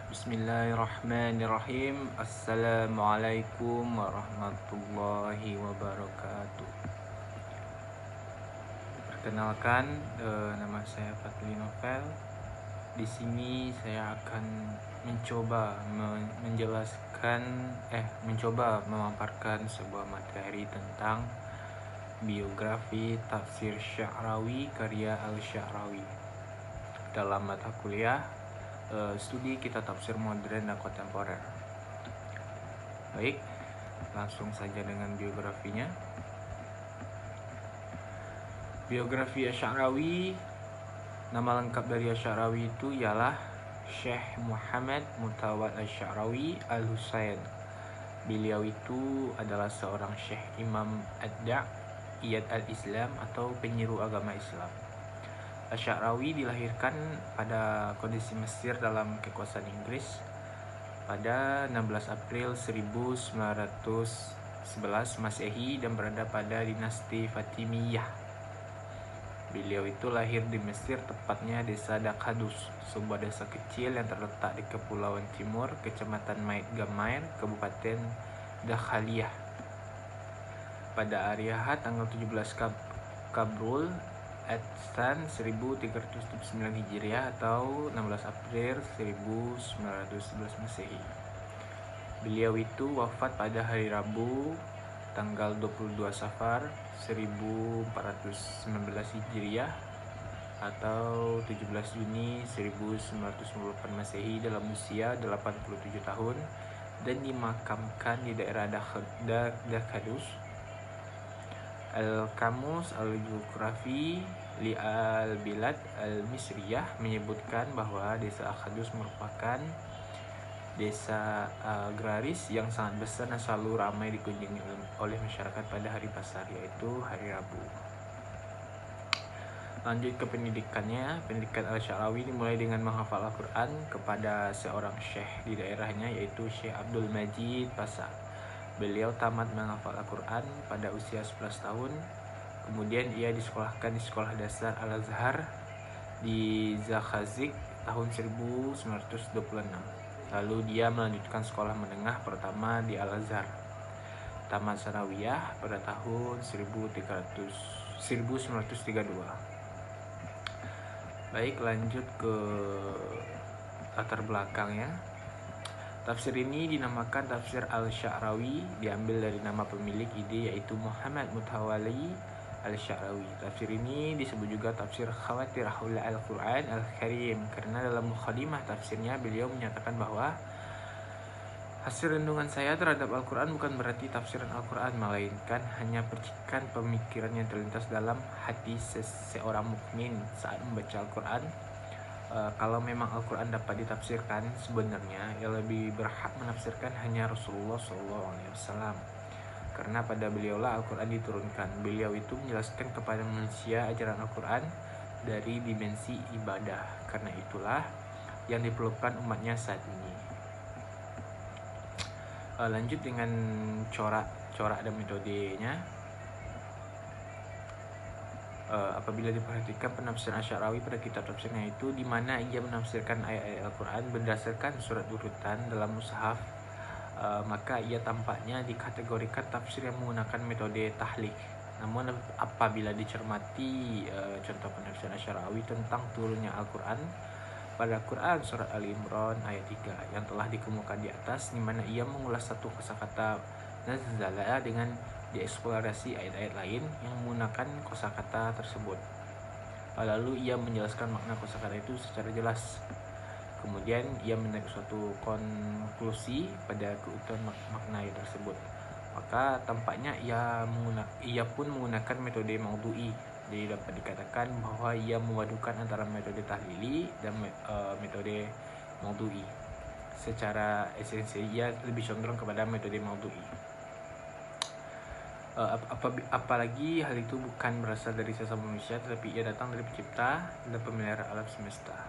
Bismillahirrahmanirrahim. Assalamualaikum warahmatullahi wabarakatuh. Perkenalkan, nama saya Fadli Novel. Di sini saya akan mencoba memaparkan sebuah materi tentang biografi tafsir Sya'rawi karya Al-Sya'rawi dalam mata kuliah studi kitab tafsir modern dan kontemporer. Baik, langsung saja dengan biografinya. Biografi Asy-Sya'rawi, nama lengkap dari Asy-Sya'rawi itu ialah Syekh Muhammad Mutawal Asy-Sya'rawi Al-Husain. Beliau itu adalah seorang Syekh Imam Ad-Da'iyat Al-Islam atau penyeru agama Islam. Asy-Sya'rawi dilahirkan pada kondisi Mesir dalam kekuasaan Inggris pada 16 April 1911 Masehi dan berada pada dinasti Fatimiyah. Beliau itu lahir di Mesir, tepatnya desa Dakadus, sebuah desa kecil yang terletak di Kepulauan Timur, Kecamatan Mait Gamair, Kabupaten Dakhaliyah. Pada hari Ahad tanggal 17 Kabrul Adsan 1379 Hijriah atau 16 April 1911 Masehi. Beliau itu wafat pada hari Rabu tanggal 22 Safar 1419 Hijriah atau 17 Juni 1998 Masehi dalam usia 87 tahun dan dimakamkan di daerah Dakadus. Al-Kamus Al-Jughrafi li Al-Bilad Al-Misriyah menyebutkan bahwa desa Dakadus merupakan desa agraris yang sangat besar dan selalu ramai dikunjungi oleh masyarakat pada hari pasar, yaitu hari Rabu. Lanjut ke pendidikannya. Pendidikan Al-Sya'rawi dimulai dengan menghafal Al-Quran kepada seorang syekh di daerahnya, yaitu Syekh Abdul Majid Pasa. Beliau tamat menghafal Al-Quran pada usia 11 tahun. Kemudian ia disekolahkan di sekolah dasar Al-Azhar di Zakhazik tahun 1926. Lalu dia melanjutkan sekolah menengah pertama di Al-Azhar. Tamat sanawiyah pada tahun 1932. Baik, lanjut ke latar belakangnya. Tafsir ini dinamakan tafsir Al-Sya'rawi, diambil dari nama pemilik ide, yaitu Muhammad Mutawalli Al-Sya'rawi. Tafsir ini disebut juga tafsir khawatir haula Al-Quran Al-Karim, karena dalam muqaddimah tafsirnya beliau menyatakan bahwa hasil renungan saya terhadap Al-Quran bukan berarti tafsiran Al-Quran, melainkan hanya percikan pemikiran yang terlintas dalam hati seorang mukmin saat membaca Al-Quran. Kalau memang Al-Quran dapat ditafsirkan, sebenarnya yang lebih berhak menafsirkan hanya Rasulullah SAW, karena pada beliaulah Al-Quran diturunkan. Beliau itu menjelaskan kepada manusia ajaran Al-Quran dari dimensi ibadah, karena itulah yang diperlukan umatnya saat ini. Lanjut dengan corak dan metodenya. Apabila diperhatikan penafsiran Asy-Sya'rawi pada kitab tafsirnya itu, di mana ia menafsirkan ayat-ayat Al-Quran berdasarkan surat urutan dalam mushaf, maka ia tampaknya dikategorikan tafsir yang menggunakan metode tahlik. Namun apabila dicermati contoh penafsiran Asy-Sya'rawi tentang turunnya Al-Quran pada Quran surat Ali Imran ayat 3 yang telah dikemukakan di atas, di mana ia mengulas satu kosakata nazzala dengan dieksplorasi ayat-ayat lain yang menggunakan kosakata tersebut. Lalu ia menjelaskan makna kosakata itu secara jelas. Kemudian ia menarik suatu konklusi pada keutuhan makna ayat tersebut. Maka tampaknya ia pun menggunakan metode maudhu'i. Jadi dapat dikatakan bahwa ia memadukan antara metode tahlili dan metode maudhu'i. Secara esensi ia lebih condong kepada metode maudhu'i. Apalagi hal itu bukan berasal dari sesama manusia, tetapi ia datang dari pencipta dan pemelihara alam semesta.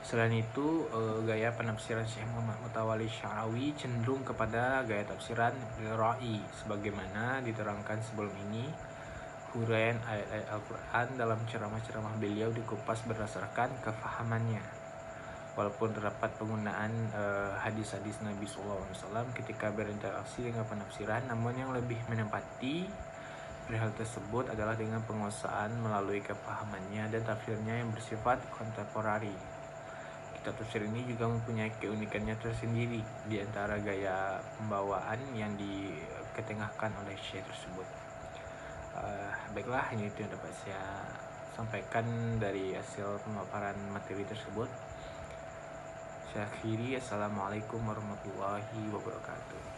Selain itu, gaya penafsiran Syekh Muhammad Mutawalli Sya'rawi cenderung kepada gaya tafsiran Ra'i, sebagaimana diterangkan sebelum ini. Huraian ayat-ayat Al-Quran dalam ceramah-ceramah beliau dikupas berdasarkan kefahamannya. walaupun terdapat penggunaan hadis-hadis Nabi SAW ketika berinteraksi dengan penafsiran, namun yang lebih menempati perihal tersebut adalah dengan penguasaan melalui kepahamannya dan tafsirnya yang bersifat kontemporari. Kitab tafsir ini juga mempunyai keunikannya tersendiri di antara gaya pembawaan yang diketengahkan oleh syekh tersebut. Baiklah, ini itu yang dapat saya sampaikan dari hasil pemaparan materi tersebut. Saya akhiri, assalamualaikum warahmatullahi wabarakatuh.